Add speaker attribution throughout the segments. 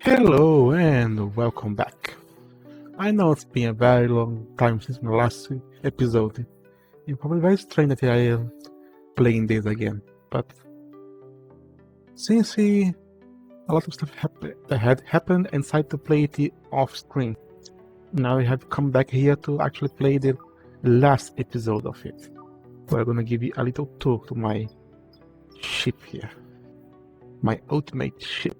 Speaker 1: Hello and welcome back. I know it's been a very long time since my last episode. It's probably very strange that I am playing this again, but since a lot of stuff that had happened and decided to play it off screen, now I have come back here to actually play the last episode of it. We're gonna give you a little tour to my ship here, my ultimate ship.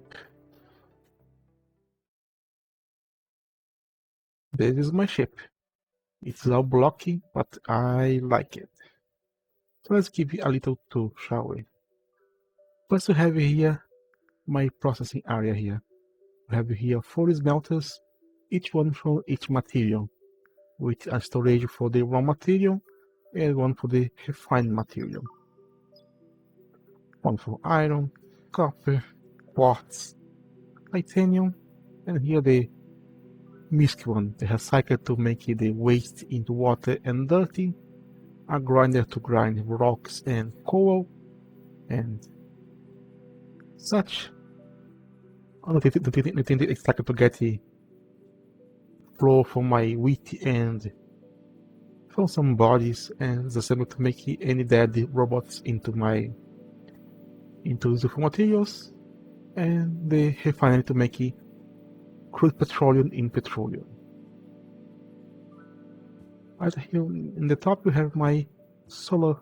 Speaker 1: This is my ship. It's all blocky, but I like it. So let's give you a little tour, shall we? First we have here my processing area here. We have here 4 smelters, each one for each material, with a storage for the raw material and one for the refined material. One for iron, copper, quartz, titanium, and here the misc one, the recycler to make the waste into water and dirty, a grinder to grind rocks and coal, and such. The thing extractor to get the floor for my wheat and from some bodies and the same to make any dead robots into useful materials, and the refinery to make crude petroleum in petroleum. Right here in the top we have my solar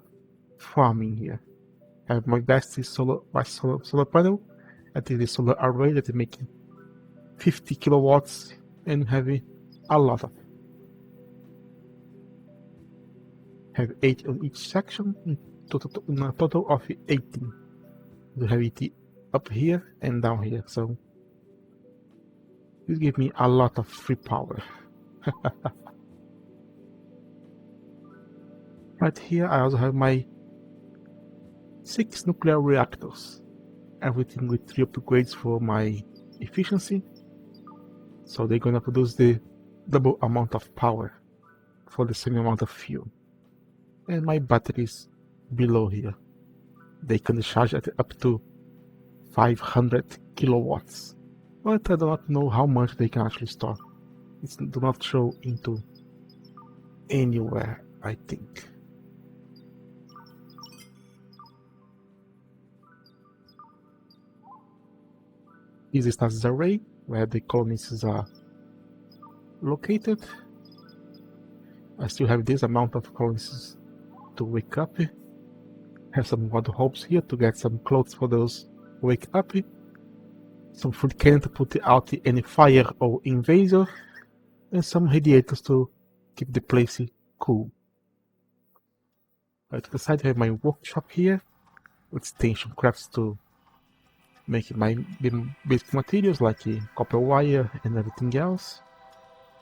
Speaker 1: farming here. I have my best solar panel that is the solar array that is making 50 kilowatts and having a lot of it. Have 8 on each section, in a total of 18. You have it up here and down here, so this gives me a lot of free power. Right here I also have my 6 nuclear reactors, everything with 3 upgrades for my efficiency, so they're gonna produce the double amount of power for the same amount of fuel. And my batteries below here, they can charge at up to 500 kilowatts, but I do not know how much they can actually store. It do not show into anywhere, I think. This is Stardeus array, where the colonies are located. I still have this amount of colonies to wake up. Have some water hopes here to get some clothes for those wake up. Some food cannon to put out any fire or invader, and some radiators to keep the place cool. Right to the side I have my workshop here with station crafts to make my basic materials like copper wire and everything else,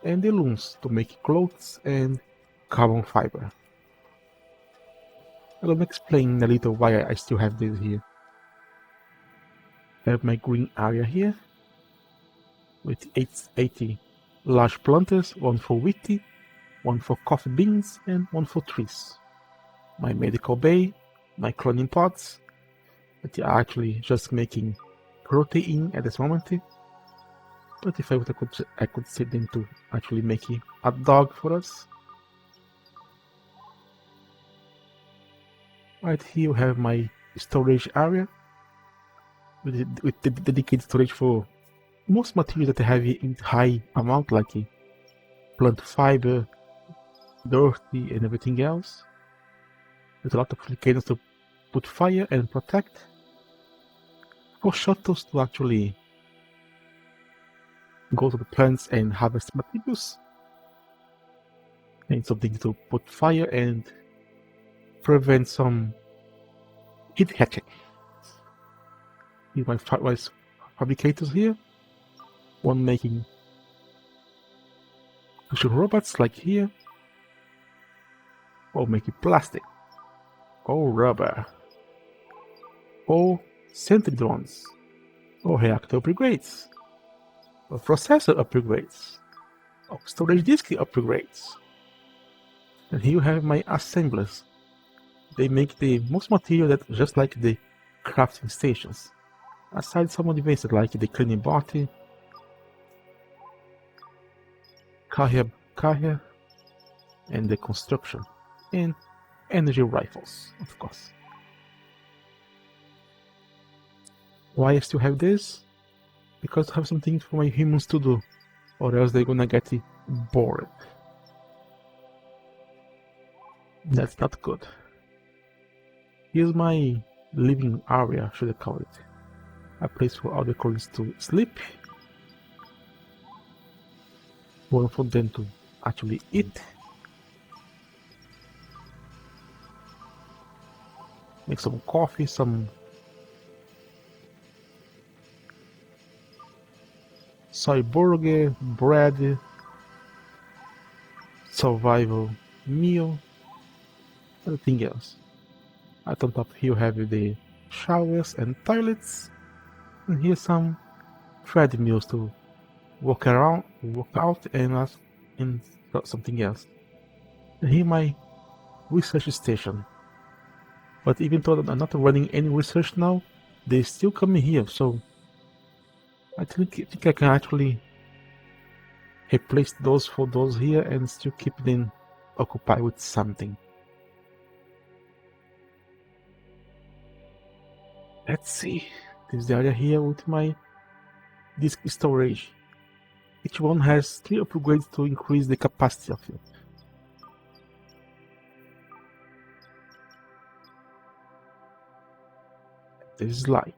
Speaker 1: and the looms to make clothes and carbon fiber. I'm gonna explain a little why I still have this here. I have my green area here with 80 large planters, one for wheat, one for coffee beans, and one for trees. My medical bay, my cloning pods, that are actually just making protein at this moment. But if I could set them to actually make a dog for us. Right here we have my storage area with the dedicated storage for most materials that I have in high amount, like plant fiber, dirty, and everything else. There's a lot of applications to put fire and protect. For shuttles to actually go to the plants and harvest materials. And something to put fire and prevent some heat hatching. Here's my fabricators here. One making cushion robots like here. Or making plastic. Or rubber. Or sentry drones. Or reactor upgrades. Or processor upgrades. Or storage disk upgrades. And here you have my assemblers. They make the most material that just like the crafting stations. Aside some advanced like the cleaning body, Kahya, and the construction, and energy rifles, of course. Why I still have this? Because I have something for my humans to do, or else they're gonna get bored. That's not good. Here's my living area, should I call it. A place for all the colonies to sleep. One for them to actually eat. Make some coffee, some soy burger, bread, survival meal, everything else. At on top here you have the showers and toilets, and here's some treadmills to walk around, walk out, and something else. And here my research station. But even though I'm not running any research now, they still come in here, so I think I can actually replace those for those here and still keep them occupied with something. Let's see. This is the area here with my disk storage. Each one has 3 upgrades to increase the capacity of it. This is light.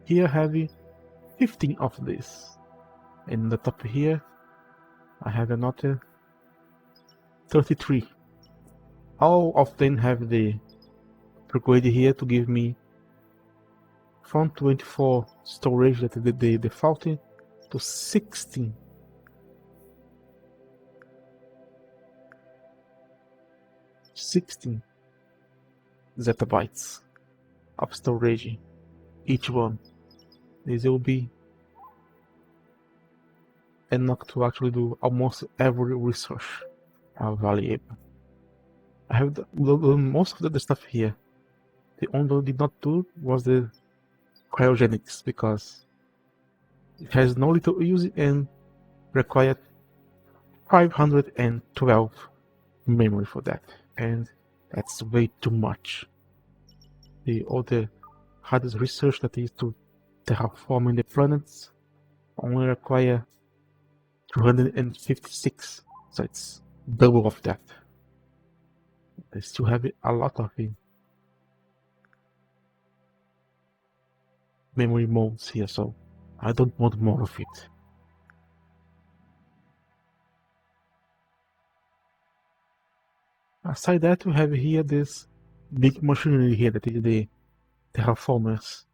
Speaker 1: Here I have 15 of this. And on the top here I have another 33. All of them have the upgrade here to give me from 24 storage that they defaulted to 16. 16 zettabytes of storage each one. This will be enough to actually do almost every research valuable. I have most of the stuff here. The only one I did not do was the cryogenics because it has no little use and required 512 memory for that, and that's way too much. The other hardest research that is to terraforming the planets only require 256, so it's double of that. I still have a lot of memory modes here, so I don't want more of it. Aside that, we have here this big machinery here that is the terraformers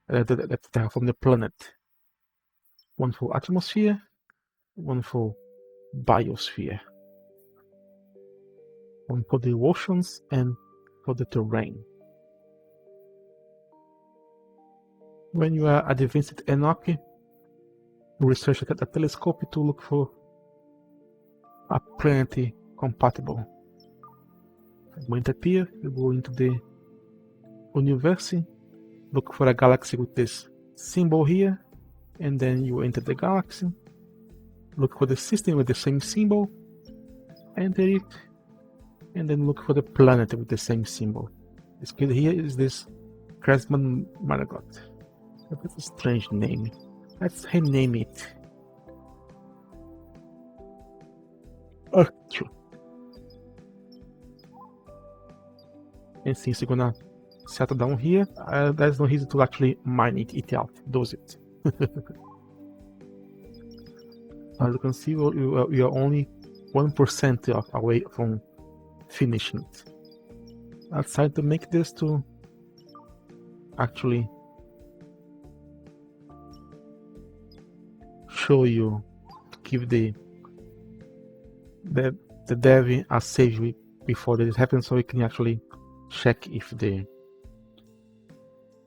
Speaker 1: that terraform the planet. One for atmosphere, one for biosphere, one for the oceans and for the terrain. When you are advanced enough, research at a telescope to look for a planet compatible. When it appears, you go into the universe, look for a galaxy with this symbol here, and then you enter the galaxy, look for the system with the same symbol, enter it, and then look for the planet with the same symbol. This kid here is this Craftsman Margot. That's a strange name. Let's rename it. Earth. And since you're gonna settle down here, there's no reason to actually mine it out, does it? As you can see, we are only 1% away from finishing it. I decided to make this to actually show you, give the dev a save before this happens, so we can actually check if the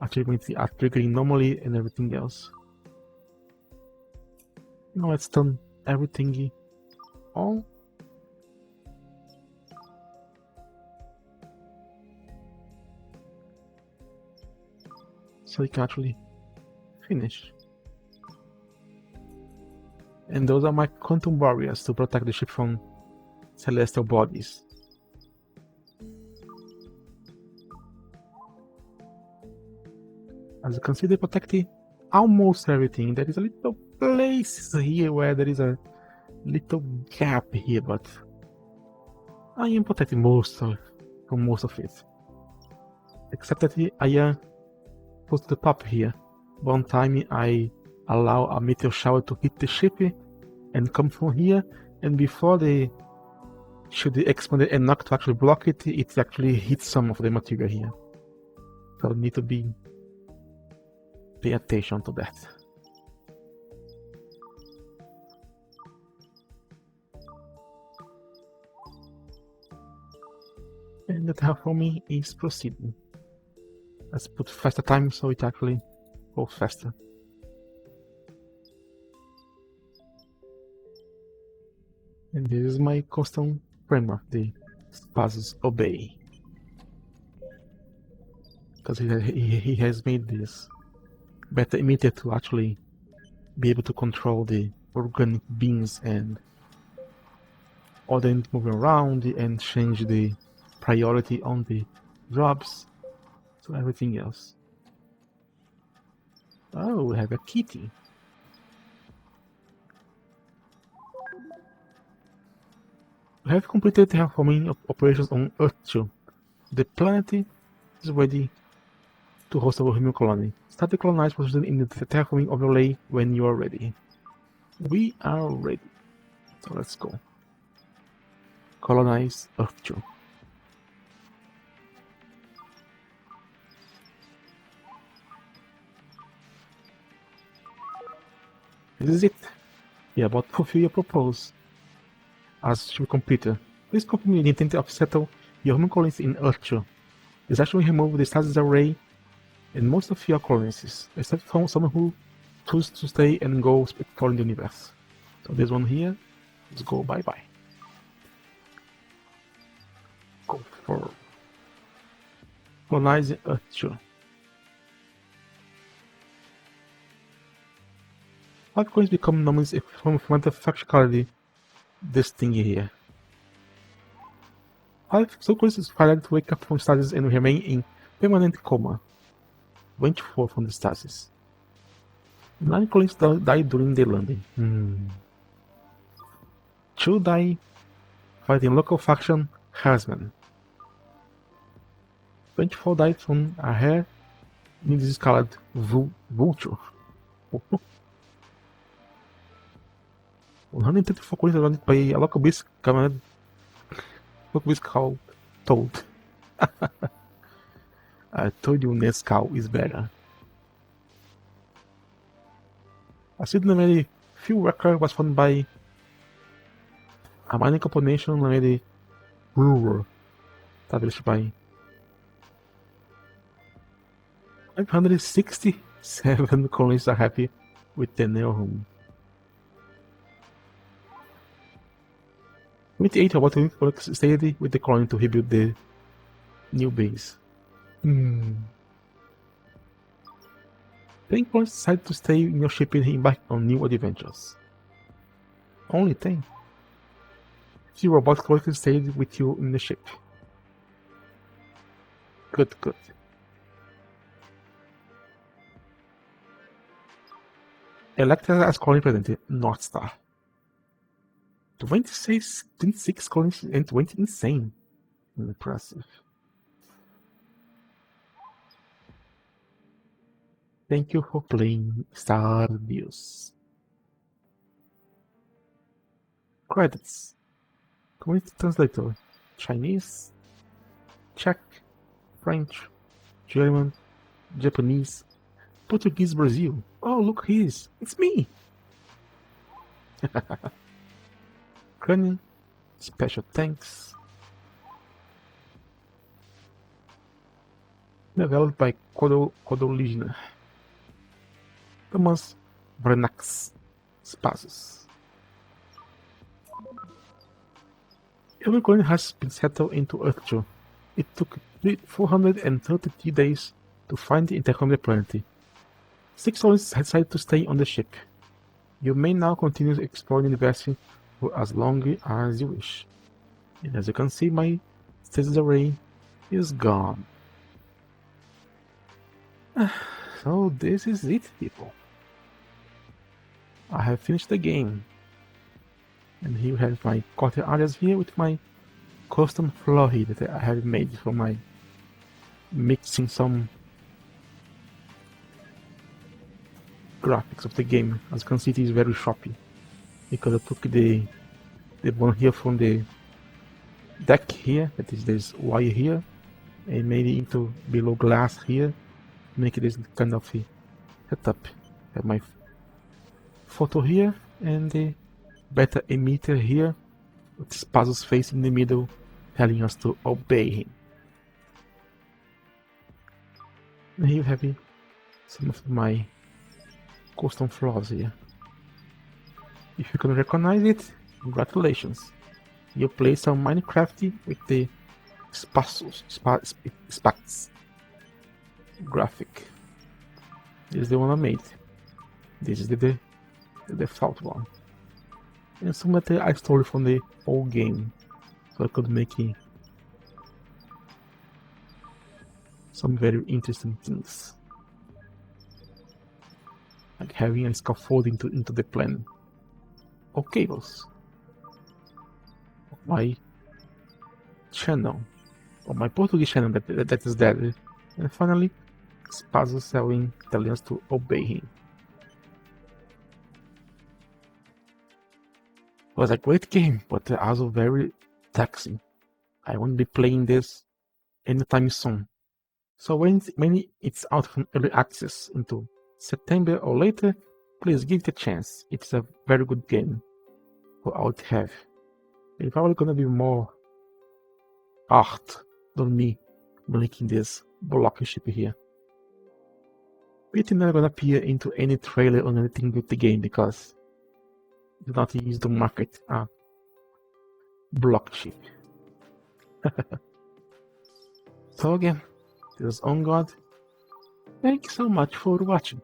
Speaker 1: achievements are triggering normally and everything else. Now let's turn everything on. So we can actually finish. And those are my quantum barriers to protect the ship from celestial bodies. As you can see, they protect almost everything. There is a little place here where there is a little gap here, but I am protecting from most of it. Except that I am close to the top here. One time I allow a meteor shower to hit the ship and come from here, and before the shield expanded and not to actually block it, it actually hits some of the material here. So I need to pay attention to that. And the terraforming is proceeding. Let's put faster time so it actually goes faster. And this is my custom framework, the Spazos Obey. Because he has made this better emitter to actually be able to control the organic beings and order them moving around and change the priority on the jobs to everything else. Oh, we have a kitty. We have completed terraforming operations on Earth 2. The planet is ready to host our human colony. Start the colonized position in the terraforming overlay when you are ready. We are ready. So let's go. Colonize Earth 2. This is it. We are about to fulfill your proposal as ship completer. Please confirm the intent of settle your human colonies in Earth 2. This actually remove the status array in most of your colonies, except from someone who chooses to stay and go exploring the universe. So this one here, let's go bye-bye. Go for colonizing Earth 2. 5 coins become nominees if from the factuality this thing here. 5 so coins is fired to wake up from stasis and remain in permanent coma. 24 from the stasis. 9 coins die during the landing. 2 die fighting local faction harassment. 24 died from a hair in this called vulture. 134 coins surrounded by a local beast called Toad. I told you Nescau is better. A similarly few record was found by a mining combination named Brewer, established by 567 colonists are happy with the new home. 28 about works stayed with the colony to rebuild the new base. 10 colonists decided to stay in your ship and embark on new adventures. Only 10. 3 robot colonists stayed with you in the ship. Good. Elected as colony president, North Star. 26 colonies and 20 insane. Impressive. Thank you for playing Stardeus. Credits. Community translator. Chinese, Czech, French, German, Japanese, Portuguese, Brazil. Oh, look, it's me. Ukrainian, special thanks. Developed by Kodolina. Thomas Brenax Spazos. Every colony has been settled into Earth 2. It took 433 days to find the intercommunal planet. 6 colonies decided to stay on the ship. You may now continue exploring the university for as long as you wish. And as you can see, my stasis array is gone. So this is it, people. I have finished the game. And here we have my quarter areas here with my custom floor here that I have made for my mixing some graphics of the game. As you can see, it is very choppy because I took the one here from the deck here, that is this wire here, and made it into below glass here, make this kind of setup. I have my photo here and the beta emitter here with Spazo's face in the middle telling us to obey him. And here you have some of my custom floors here. If you can recognize it, congratulations. You play some Minecraft with the Spats graphic. This is the one I made. This is the default one. And some that I stole from the old game, so I could make some very interesting things, like having a scaffolding into the plan, or cables, of my channel, or my Portuguese channel that is dead, and finally, Spazo telling us to obey him. It was a great game, but also very taxing. I won't be playing this anytime soon. So when it's out from early access into September or later, please give it a chance. It's a very good game for all it have. It's probably gonna be more art than me making this block ship here. It's never gonna appear into any trailer or anything with the game because do not use to market a block ship. So again, this is On God. Thank you so much for watching.